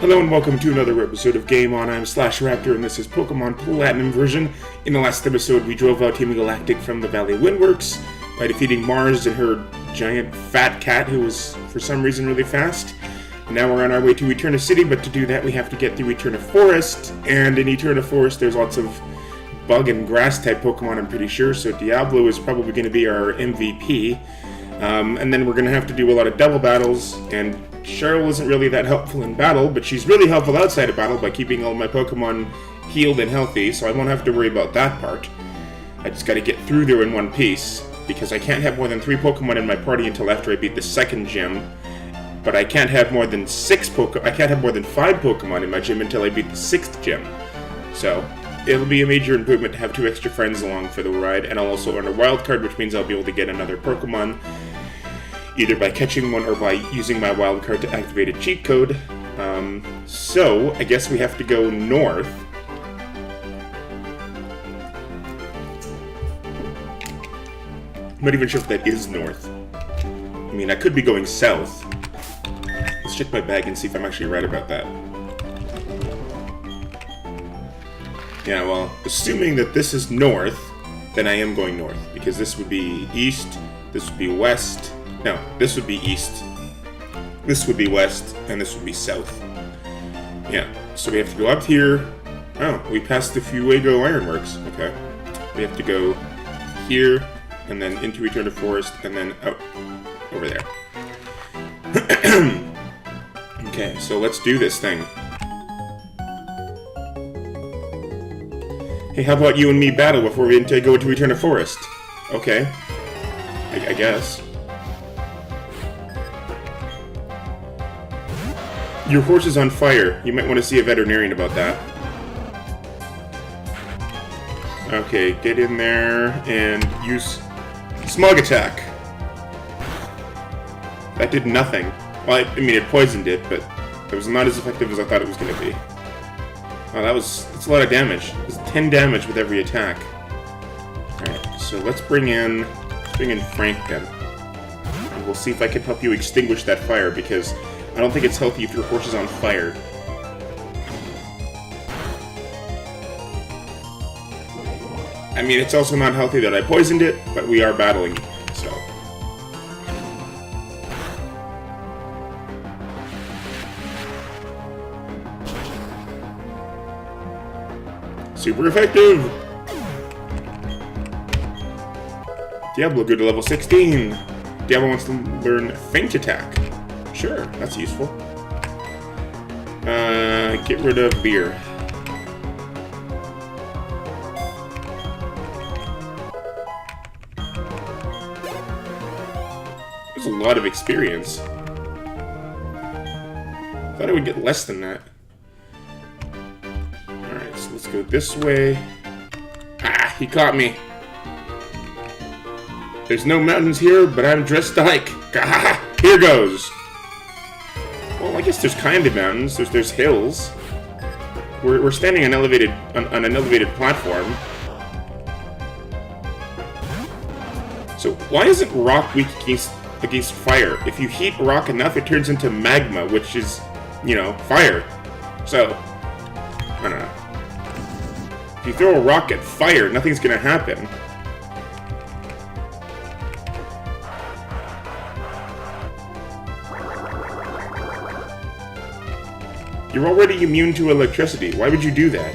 Hello and welcome to another episode of Game On. I'm Slash Raptor and this is Pokemon Platinum version. In the last episode we drove out Team Galactic from the Valley Windworks by defeating Mars and her giant fat cat who was for some reason really fast. Now we're on our way to Eterna City, but to do that we have to get through Eterna Forest, and in Eterna Forest there's lots of bug and grass type Pokemon I'm pretty sure, so Diablo is probably going to be our MVP. And then we're going to have to do a lot of double battles, and Cheryl isn't really that helpful in battle, but she's really helpful outside of battle by keeping all my Pokemon healed and healthy, so I won't have to worry about that part. I just gotta get through there in one piece, because I can't have more than 3 Pokemon in my party until after I beat the second gym, but I can't have more than I can't have more than 5 Pokemon in my gym until I beat the 6th gym. So, it'll be a major improvement to have 2 extra friends along for the ride, and I'll also earn a wild card, which means I'll be able to get another Pokemon either by catching one or by using my wild card to activate a cheat code. So, I guess we have to go north. I'm not even sure if that is north. I mean, I could be going south. Let's check my bag and see if I'm actually right about that. Yeah, well, assuming that this is north, then I am going north, because this would be east, this would be west. No, this would be east, this would be west, and this would be south. Yeah, so we have to go up here. Oh, we passed the Fuego Ironworks. Okay. We have to go here, and then into Eterna Forest, and then out over there. Okay, so let's do this thing. Hey, how about you and me battle before we go into Eterna Forest? Okay. I guess. Your horse is on fire. You might want to see a veterinarian about that. Okay, get in there and use Smog Attack. That did nothing. Well, I mean, it poisoned it, but it was not as effective as I thought it was going to be. Oh, that's a lot of damage. It's 10 damage with every attack. Alright, so let's bring in Frank then. And we'll see if I can help you extinguish that fire, because I don't think it's healthy if your horse is on fire. I mean, it's also not healthy that I poisoned it, but we are battling, so. Super effective! Diablo grew to level 16. Diablo wants to learn Feint Attack. Sure, that's useful. Get rid of beer. There's a lot of experience. I thought I would get less than that. Alright, so let's go this way. Ah, he caught me. There's no mountains here, but I'm dressed to hike. Here goes. Well, I guess there's kind of mountains. There's hills. We're standing on an elevated platform. So why isn't rock weak against fire? If you heat rock enough, it turns into magma, which is, you know, fire. So I don't know. If you throw a rock at fire, nothing's gonna happen. You're already immune to electricity. Why would you do that?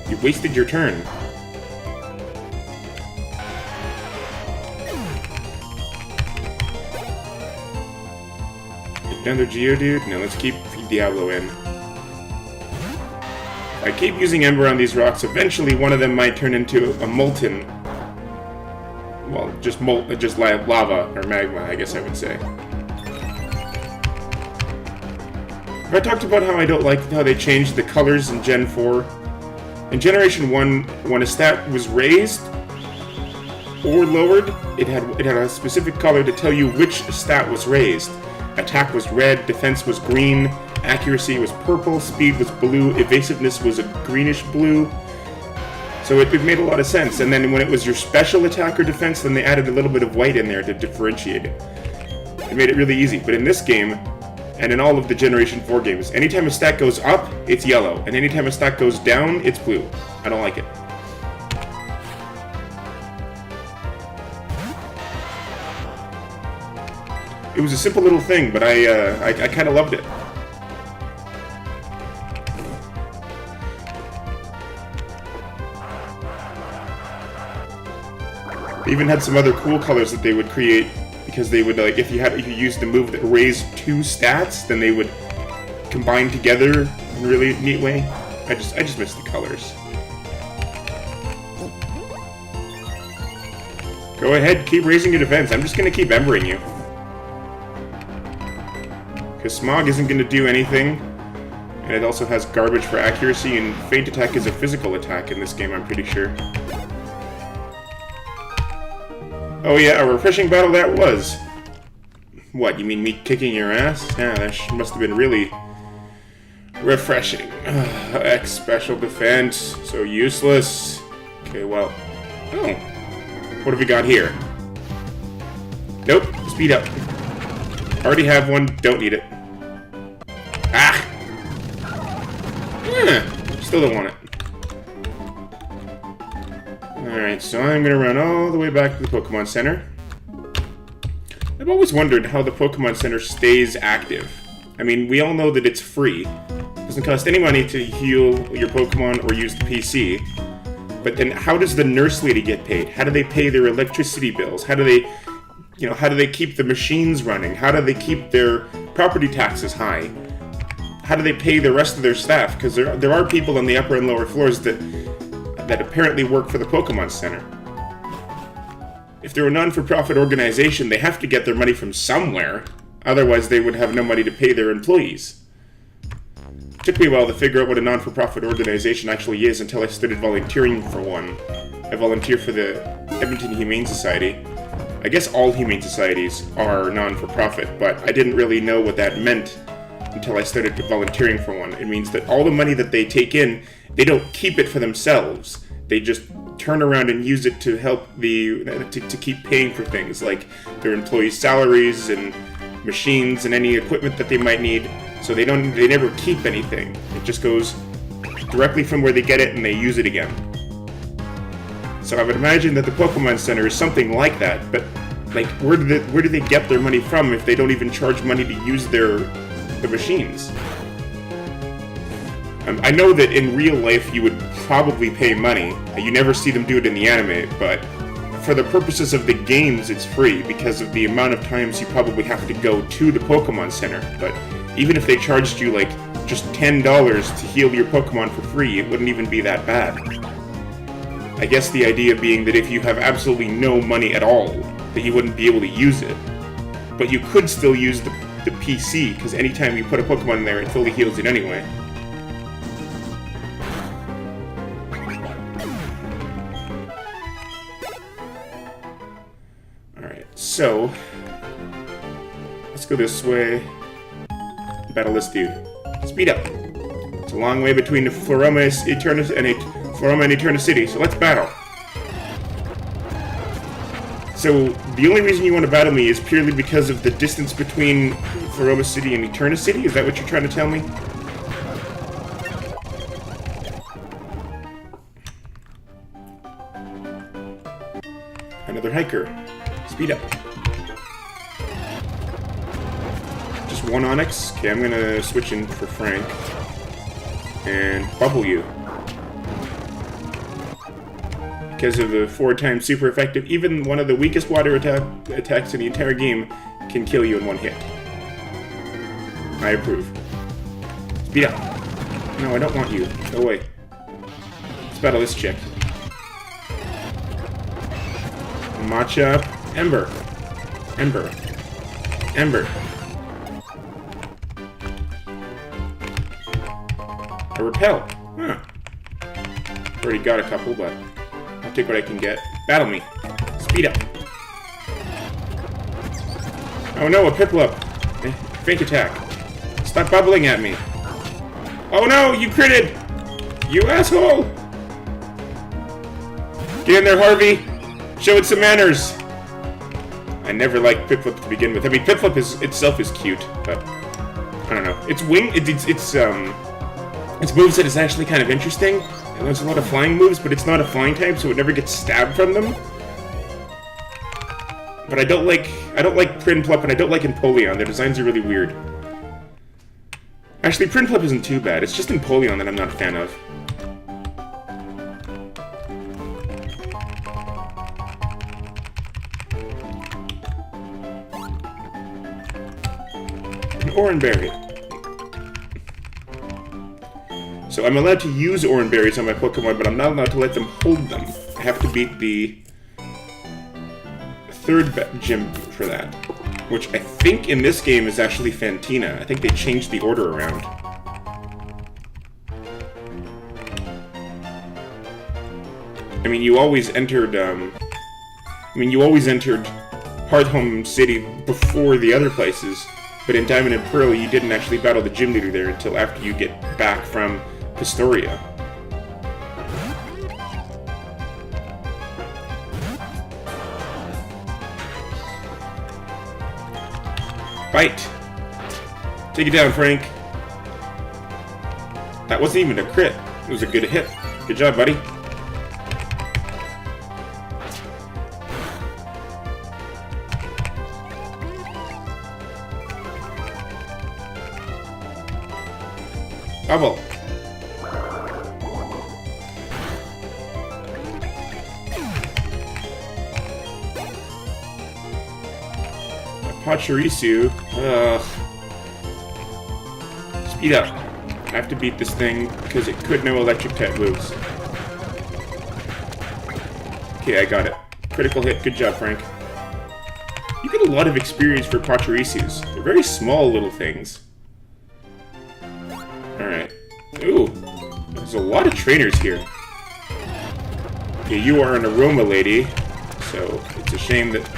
You wasted your turn. Another Geodude? No, let's keep Diablo in. If I keep using Ember on these rocks, eventually one of them might turn into a molten... Well, just lava, or magma, I guess I would say. I talked about how I don't like how they changed the colors in Gen 4. In Generation 1, when a stat was raised or lowered, it had a specific color to tell you which stat was raised. Attack was red, defense was green, accuracy was purple, speed was blue, evasiveness was a greenish blue. So it made a lot of sense. And then when it was your special attack or defense, then they added a little bit of white in there to differentiate it. It made it really easy. But in this game, and in all of the Generation 4 games. Anytime a stat goes up, it's yellow, and anytime a stat goes down, it's blue. I don't like it. It was a simple little thing, but I kind of loved it. They even had some other cool colors that they would create, because they would, like, if you used the move that raised 2 stats, then they would combine together in a really neat way. I just miss the colors. Go ahead, keep raising your defense. I'm just gonna keep embering you. Because Smog isn't gonna do anything, and it also has garbage for accuracy, and Feint Attack is a physical attack in this game, I'm pretty sure. Oh yeah, a refreshing battle that was. What, you mean me kicking your ass? Yeah, that must have been really refreshing. X special defense, so useless. Okay, well. Oh. What have we got here? Nope, speed up. Already have one, don't need it. Ah! Yeah, still don't want it. Alright, so I'm gonna run all the way back to the Pokemon Center. I've always wondered how the Pokemon Center stays active. I mean, we all know that it's free. It doesn't cost any money to heal your Pokemon or use the PC. But then how does the nurse lady get paid? How do they pay their electricity bills? How do they keep the machines running? How do they keep their property taxes high? How do they pay the rest of their staff? Because there are people on the upper and lower floors that apparently work for the Pokemon Center. If they're a non-for-profit organization, they have to get their money from somewhere. Otherwise, they would have no money to pay their employees. It took me a while to figure out what a non-for-profit organization actually is until I started volunteering for one. I volunteer for the Edmonton Humane Society. I guess all humane societies are non-for-profit, but I didn't really know what that meant until I started volunteering for one. It means that all the money that they take in, they don't keep it for themselves. They just turn around and use it to help to keep paying for things like their employees' salaries and machines and any equipment that they might need. So they never keep anything. It just goes directly from where they get it and they use it again. So I would imagine that the Pokemon Center is something like that, but like where do they get their money from if they don't even charge money to use the machines? I know that in real life you would probably pay money. You never see them do it in the anime, but for the purposes of the games it's free because of the amount of times you probably have to go to the Pokemon Center. But even if they charged you like just $10 to heal your Pokemon for free, it wouldn't even be that bad. I guess the idea being that if you have absolutely no money at all, that you wouldn't be able to use it. But you could still use the PC, because anytime you put a Pokemon in there, it fully heals it anyway. Alright, so let's go this way. Battle this dude. Speed up! It's a long way between Floroma and Eterna City, so let's battle. So, the only reason you want to battle me is purely because of the distance between Floroma City and Eterna City? Is that what you're trying to tell me? Another hiker. Speed up. Just one Onyx? Okay, I'm gonna switch in for Frank. And bubble you. Because of the 4 times super effective, even one of the weakest water attacks in the entire game can kill you in one hit. I approve. Speed up. No, I don't want you. Go away. Let's battle this chick. Matcha. Ember. Ember. Ember. A repel. Huh. Already got a couple, but I'll take what I can get. Battle me. Speed up. Oh no, a Piplup. Feint attack. Stop bubbling at me. Oh no, you critted! You asshole! Get in there, Harvey! Show it some manners! I never liked Piplup to begin with. I mean, Piplup itself is cute, but I don't know. Its moveset is actually kind of interesting. And there's a lot of flying moves, but it's not a flying type, so it never gets stabbed from them. But I don't like Prinplup and I don't like Empoleon. Their designs are really weird. Actually, Prinplup isn't too bad. It's just Empoleon that I'm not a fan of. An Oranberry. So I'm allowed to use Oranberries on my Pokemon, but I'm not allowed to let them hold them. I have to beat the third gym for that, which I think in this game is actually Fantina. I think they changed the order around. I mean, you always entered Hearthome City before the other places, but in Diamond and Pearl you didn't actually battle the gym leader there until after you get back from Pistoria. Bite! Take it down, Frank. That wasn't even a crit. It was a good hit. Good job, buddy. Bubble. Pachirisu. Speed up. I have to beat this thing because it could know electric type moves. Okay, I got it. Critical hit. Good job, Frank. You get a lot of experience for Pachirisus. They're very small little things. Alright. Ooh. There's a lot of trainers here. Okay, you are an aroma lady, so it's a shame that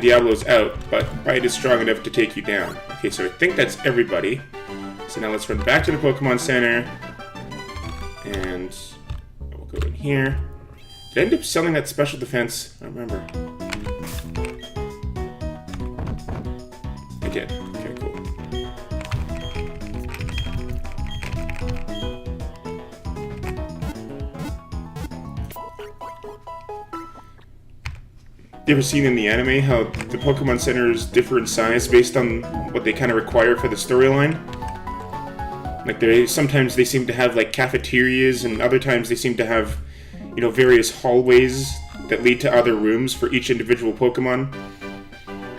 Diablo's out, but Bite is strong enough to take you down. Okay, so I think that's everybody. So now let's run back to the Pokemon Center. And we'll go in here. Did I end up selling that special defense? I don't remember. I did. Okay, cool. You ever seen in the anime how the Pokemon Centers differ in size based on what they kind of require for the storyline? Like, sometimes they seem to have, like, cafeterias, and other times they seem to have, you know, various hallways that lead to other rooms for each individual Pokemon.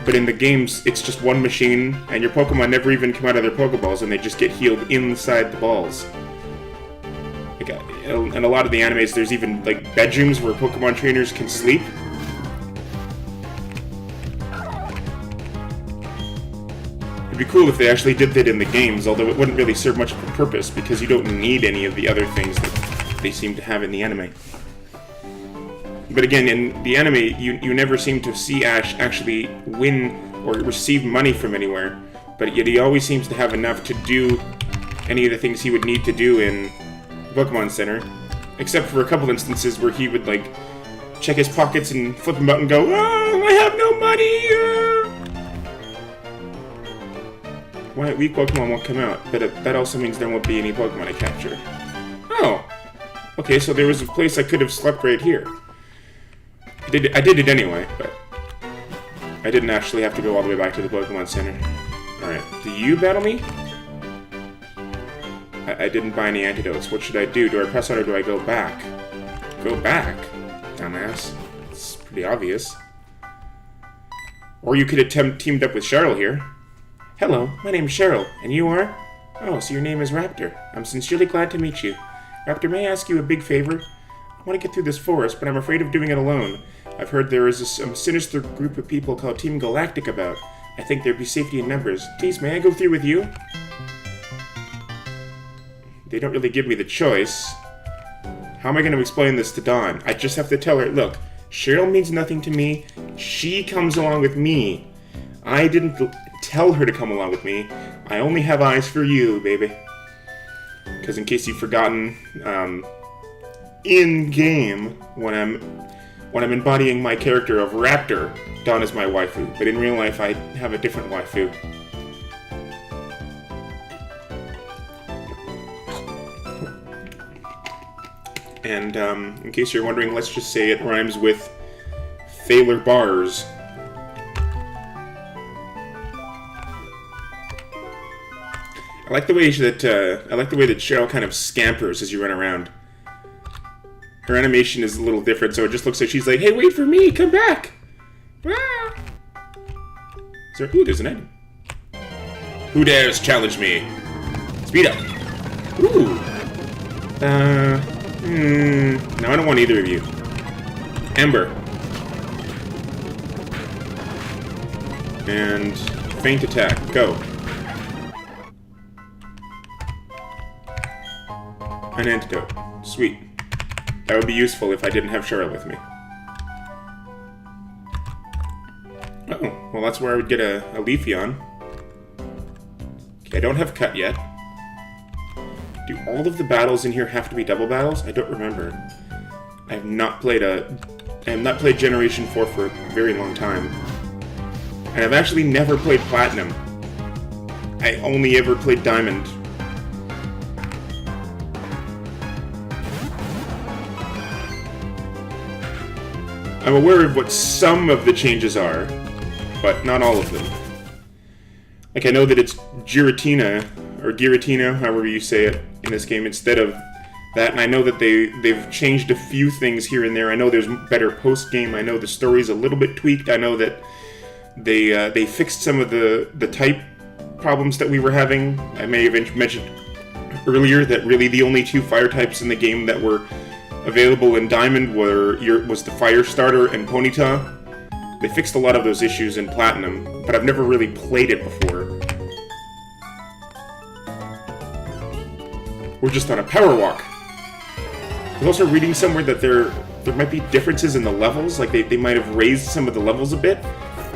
But in the games, it's just one machine, and your Pokemon never even come out of their Pokeballs, and they just get healed inside the balls. Like, in a lot of the animes, there's even, like, bedrooms where Pokemon trainers can sleep. It'd be cool if they actually did that in the games, although it wouldn't really serve much of a purpose, because you don't need any of the other things that they seem to have in the anime. But again, in the anime, you never seem to see Ash actually win or receive money from anywhere, but yet he always seems to have enough to do any of the things he would need to do in Pokemon Center, except for a couple instances where he would, like, check his pockets and flip them out and go, "Oh, I have no money!" Weak Pokemon won't come out, but that also means there won't be any Pokemon to capture. Oh! Okay, so there was a place I could have slept right here. I did it anyway, but I didn't actually have to go all the way back to the Pokemon Center. Alright, do you battle me? I didn't buy any antidotes. What should I do? Do I press on or do I go back? Go back? Dumbass. It's pretty obvious. Or you could have teamed up with Cheryl here. Hello, my name's Cheryl, and you are? Oh, so your name is Raptor. I'm sincerely glad to meet you. Raptor, may I ask you a big favor? I want to get through this forest, but I'm afraid of doing it alone. I've heard there is a sinister group of people called Team Galactic about. I think there'd be safety in numbers. Please, may I go through with you? They don't really give me the choice. How am I going to explain this to Dawn? I just have to tell her, look, Cheryl means nothing to me. She comes along with me. I didn't tell her to come along with me. I only have eyes for you, baby. Because in case you've forgotten, in-game, when I'm embodying my character of Raptor, Dawn is my waifu. But in real life, I have a different waifu. And in case you're wondering, let's just say it rhymes with Thaler Bars. I like the way that Cheryl kind of scampers as you run around. Her animation is a little different, so it just looks like she's like, "Hey, wait for me! Come back!" Ah! Ooh, there's an item. Who dares challenge me? Speed up. Ooh. No, I don't want either of you. Ember. And feint attack. Go. An antidote. Sweet. That would be useful if I didn't have Cheryl with me. Oh, well that's where I would get a Leafeon. Okay, I don't have Cut yet. Do all of the battles in here have to be double battles? I don't remember. I have not played Generation 4 for a very long time. And I've actually never played Platinum. I only ever played Diamond. I'm aware of what some of the changes are, but not all of them. Like, I know that it's Giratina, or Giratina, however you say it, in this game, instead of that, and I know that they've changed a few things here and there. I know there's better post-game, I know the story's a little bit tweaked, I know that they fixed some of the type problems that we were having. I may have mentioned earlier that really the only two fire types in the game that were available in Diamond was the Fire Starter and Ponyta. They fixed a lot of those issues in Platinum, but I've never really played it before. We're just on a power walk. I was also reading somewhere that there might be differences in the levels, like they might have raised some of the levels a bit,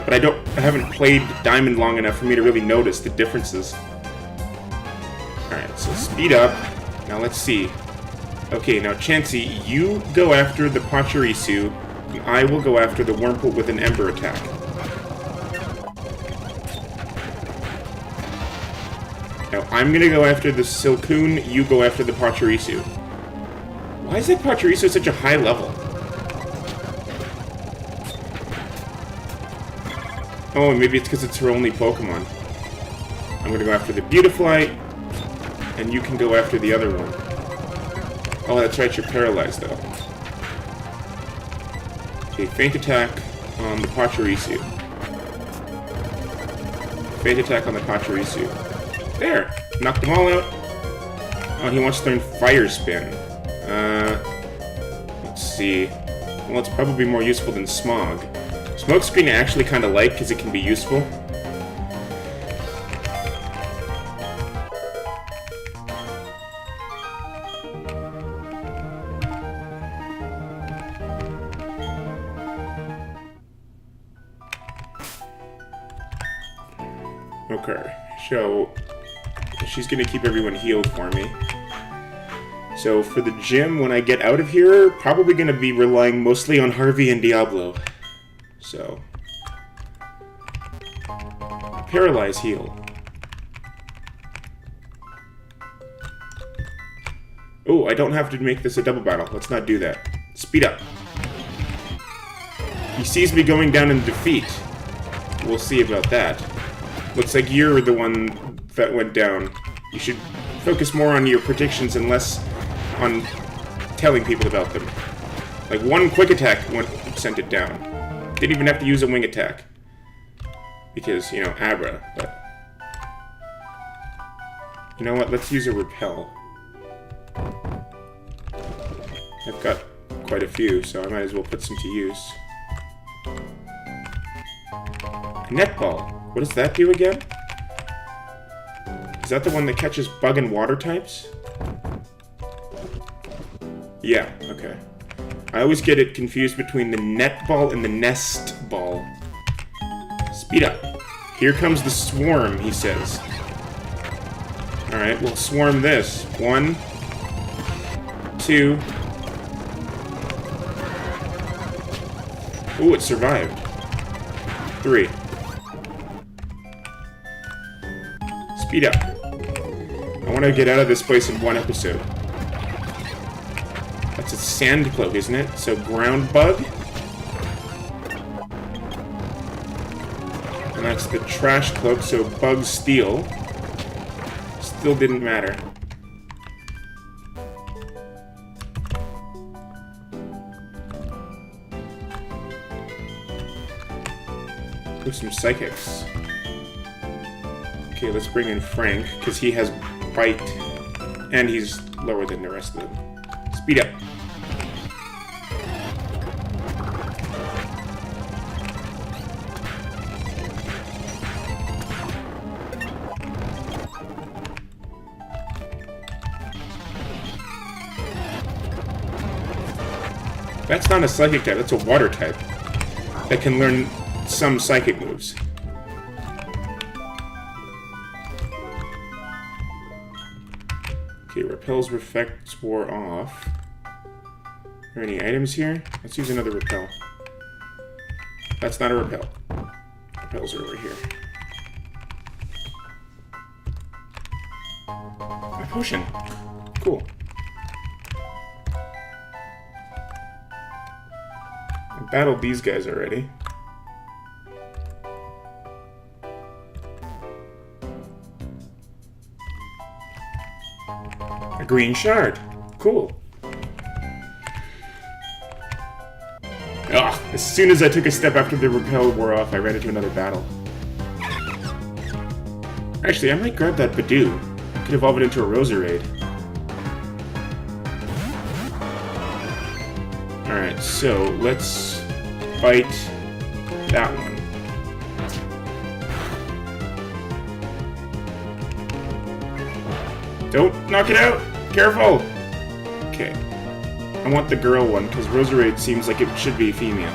but I haven't played Diamond long enough for me to really notice the differences. Alright, so speed up. Now let's see. Okay, now Chansey, you go after the Pachirisu, and I will go after the Wurmple with an Ember attack. Now I'm gonna go after the Silcoon, you go after the Pachirisu. Why is that Pachirisu such a high level? Oh, maybe it's because it's her only Pokemon. I'm gonna go after the Beautifly, and you can go after the other one. Oh, that's right, you're paralyzed, though. Okay, feint attack on the Pachirisu. Feint attack on the Pachirisu. There! Knocked them all out. Oh, he wants to learn Fire Spin. Let's see. Well, it's probably more useful than Smog. Smokescreen I actually kind of like, because it can be useful. Okay, so she's gonna keep everyone healed for me. So for the gym, when I get out of here, probably gonna be relying mostly on Harvey and Diablo. So, Paralyze heal. Oh, I don't have to make this a double battle. Let's not do that. Speed up. He sees me going down in defeat. We'll see about that. Looks like you're the one that went down. You should focus more on your predictions and less on telling people about them. Like, one quick attack sent it down. Didn't even have to use a wing attack. Because, you know, Abra, but... You know what, let's use a Repel. I've got quite a few, so I might as well put some to use. Netball. What does that do again? Is that the one that catches bug and water types? Yeah, okay. I always get it confused between the netball and the nest ball. Speed up. Here comes the swarm, he says. Alright, we'll swarm this. 1, 2. Ooh, it survived. 3. Speed up. I want to get out of this place in one episode. It's a sand cloak, isn't it? So ground bug. And that's the trash cloak, so bug steel. Still didn't matter. With some psychics. Okay, let's bring in Frank, because he has bite, and he's lower than the rest of them. Speed up. That's not a psychic type, that's a water type that can learn some psychic moves. Okay, repels effects wore off. Are there any items here? Let's use another repel. That's not a repel. Repels are over here. A potion. Cool. I battled these guys already. A green shard. Cool. Ugh, as soon as I took a step after the repel wore off, I ran into another battle. Actually, I might grab that Badoo. I could evolve it into a Roserade. Alright, so let's fight that one. Don't knock it out! Careful! Okay. I want the girl one, because Roserade seems like it should be female.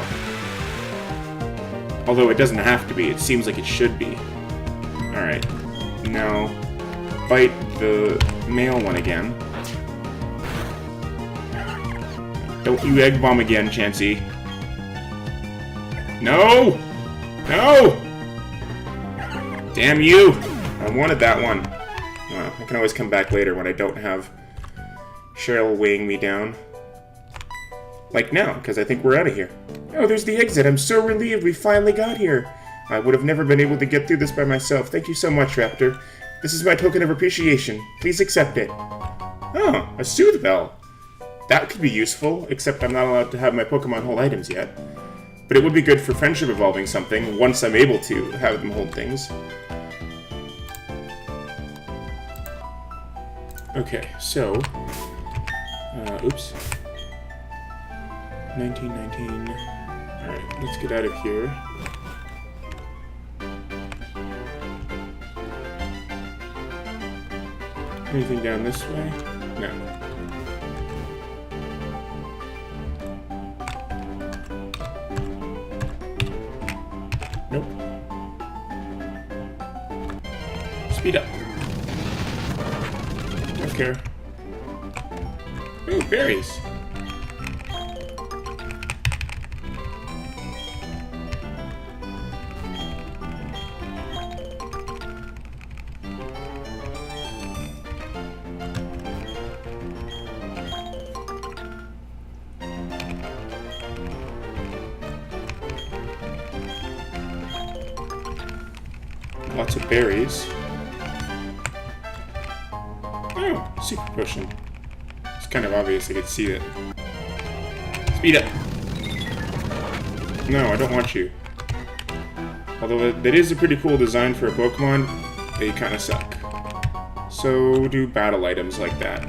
Although it doesn't have to be, it seems like it should be. Alright. Now, fight the male one again. Don't you egg bomb again, Chansey. No! No! Damn you! I wanted that one. Well, I can always come back later when I don't have Cheryl weighing me down. Like now, because I think we're out of here. Oh, there's the exit. I'm so relieved we finally got here. I would have never been able to get through this by myself. Thank you so much, Raptor. This is my token of appreciation. Please accept it. Oh, a Soothe Bell. That could be useful, except I'm not allowed to have my Pokemon hold items yet. But it would be good for friendship evolving something, once I'm able to have them hold things. Okay, so... oops. 1919. Alright, let's get out of here. Anything down this way? No. Nope. Speed up. Don't care. Ooh, berries. Lots of berries. Oh, super potion. It's kind of obvious I could see it. Speed up! No, I don't want you. Although that is a pretty cool design for a Pokemon, they kind of suck. So do battle items like that.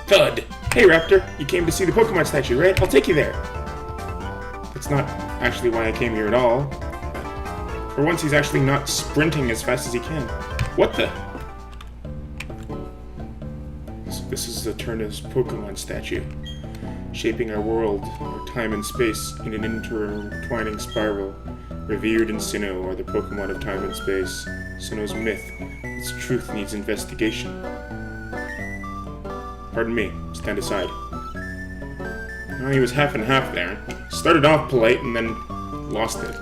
Thud! Hey Raptor, you came to see the Pokemon statue, right? I'll take you there. That's not actually why I came here at all. For once, he's actually not sprinting as fast as he can. What the? This is Eterna's Pokemon statue, shaping our world, our time and space, in an intertwining spiral. Revered in Sinnoh are the Pokemon of time and space. Sinnoh's myth, its truth needs investigation. Pardon me, stand aside. Well, he was half and half there. Started off polite and then lost it.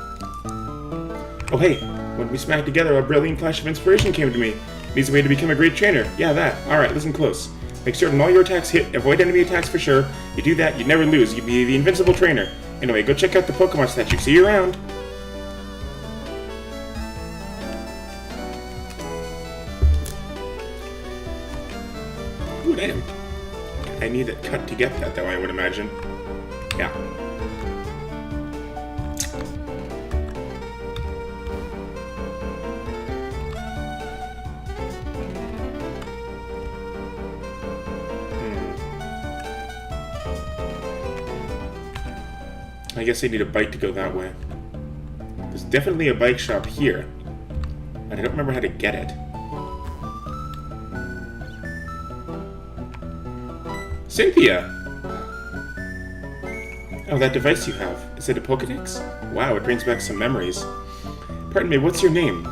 Oh hey, when we smacked together, a brilliant flash of inspiration came to me. Needs a way to become a great trainer. Yeah, that. Alright, listen close. Make certain all your attacks hit, avoid enemy attacks for sure. You do that, you never lose. You'd be the invincible trainer. Anyway, go check out the Pokemon statue. See you around. Ooh, damn. I need that cut to get that, though, I would imagine. Yeah. I guess I need a bike to go that way. There's definitely a bike shop here, but I don't remember how to get it. Cynthia! Oh, that device you have. Is it a Pokédex? Wow, it brings back some memories. Pardon me, what's your name?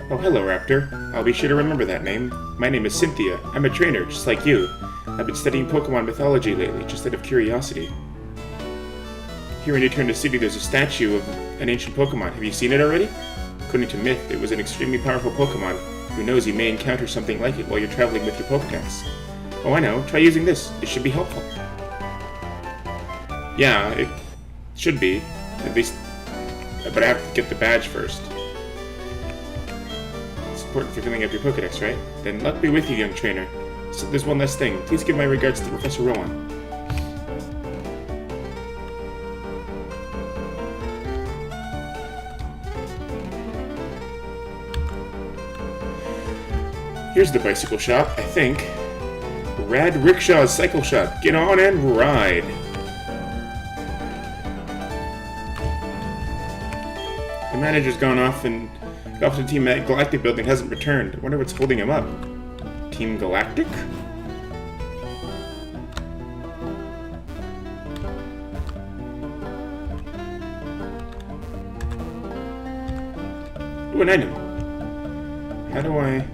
Oh, hello, Raptor. I'll be sure to remember that name. My name is Cynthia. I'm a trainer, just like you. I've been studying Pokémon mythology lately, just out of curiosity. Here in Eterna City, there's a statue of an ancient Pokémon. Have you seen it already? According to myth, it was an extremely powerful Pokémon. Who knows, you may encounter something like it while you're traveling with your Pokédex. Oh, I know. Try using this. It should be helpful. Yeah, it should be. At least... But I have to get the badge first. It's important for filling up your Pokédex, right? Then luck be with you, young trainer. So there's one last thing. Please give my regards to Professor Rowan. Here's the bicycle shop, I think. Rad Rickshaw's Cycle Shop. Get on and ride. The manager's gone off and got to the Team Galactic building, hasn't returned. I wonder what's holding him up. Team Galactic? Ooh, an item. How do I...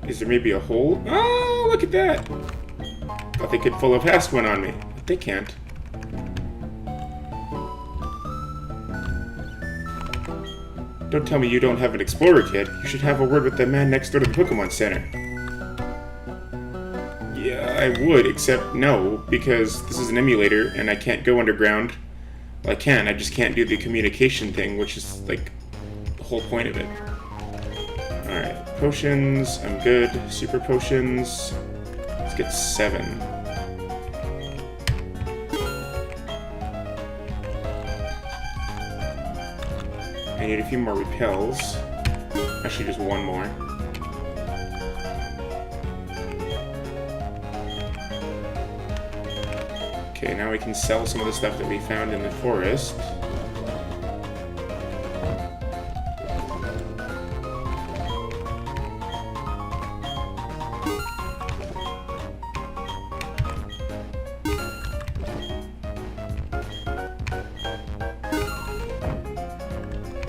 Is there maybe a hole? Oh, look at that! Thought they could pull a past one on me, but they can't. Don't tell me you don't have an Explorer kit. You should have a word with the man next door to the Pokemon Center. Yeah, I would, except no, because this is an emulator and I can't go underground. Well, I can, I just can't do the communication thing, which is, like, the whole point of it. Alright, potions, I'm good. Super potions. Let's get 7. I need a few more repels. Actually, just one more. Okay, now we can sell some of the stuff that we found in the forest.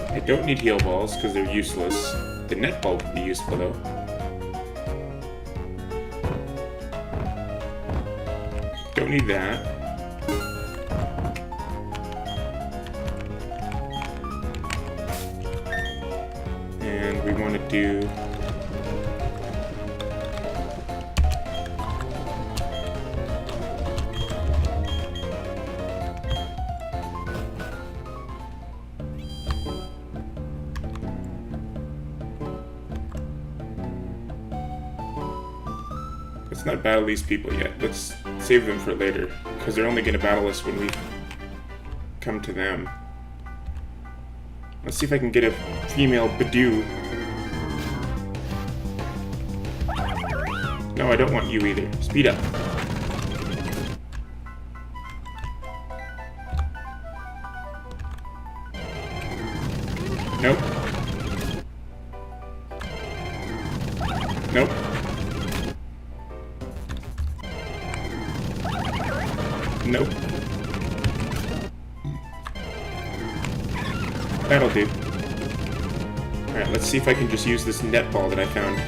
I don't need heal balls because they're useless. The net ball would be useful though. Don't need that. And we want to do... Let's not battle these people yet. Let's save them for later, because they're only going to battle us when we come to them. Let's see if I can get a female Badoo. No, I don't want you either. Speed up. Nope. Nope. Nope. That'll do. Alright, let's see if I can just use this net ball that I found.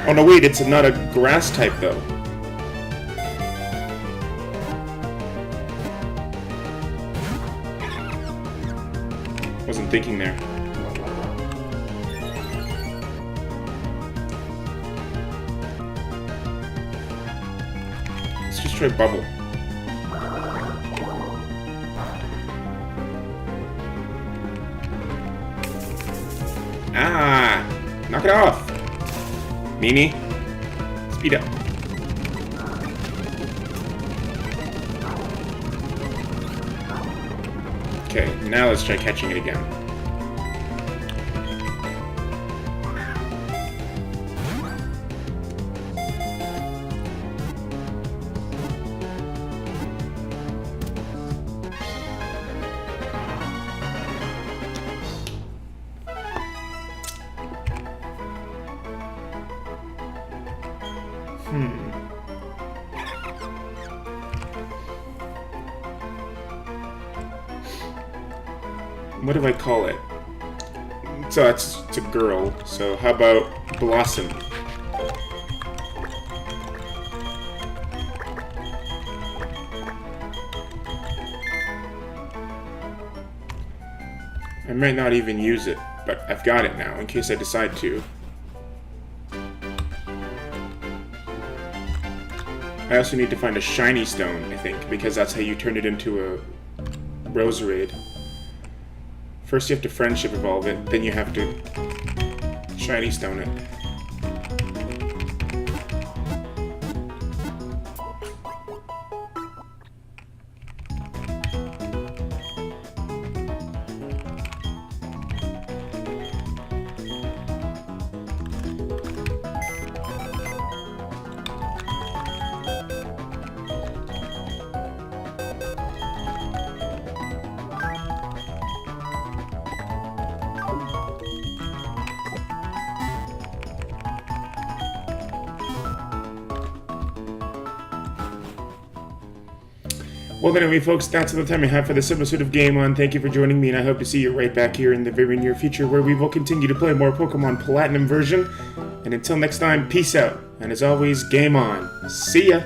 Oh no, wait, it's not a grass type though. Wasn't thinking there. Let's just try Bubble. Ah! Knock it off! Mimi, speed up. Okay, now let's try catching it again. What do I call it? So it's a girl. So how about Blossom? I might not even use it, but I've got it now in case I decide to. I also need to find a shiny stone, I think, because that's how you turn it into a Roserade. First you have to friendship evolve it, then you have to shiny stone it. Well, anyway, folks, that's all the time I have for this episode of Game On. Thank you for joining me, and I hope to see you right back here in the very near future, where we will continue to play more Pokemon Platinum version. And until next time, peace out. And as always, Game On. See ya!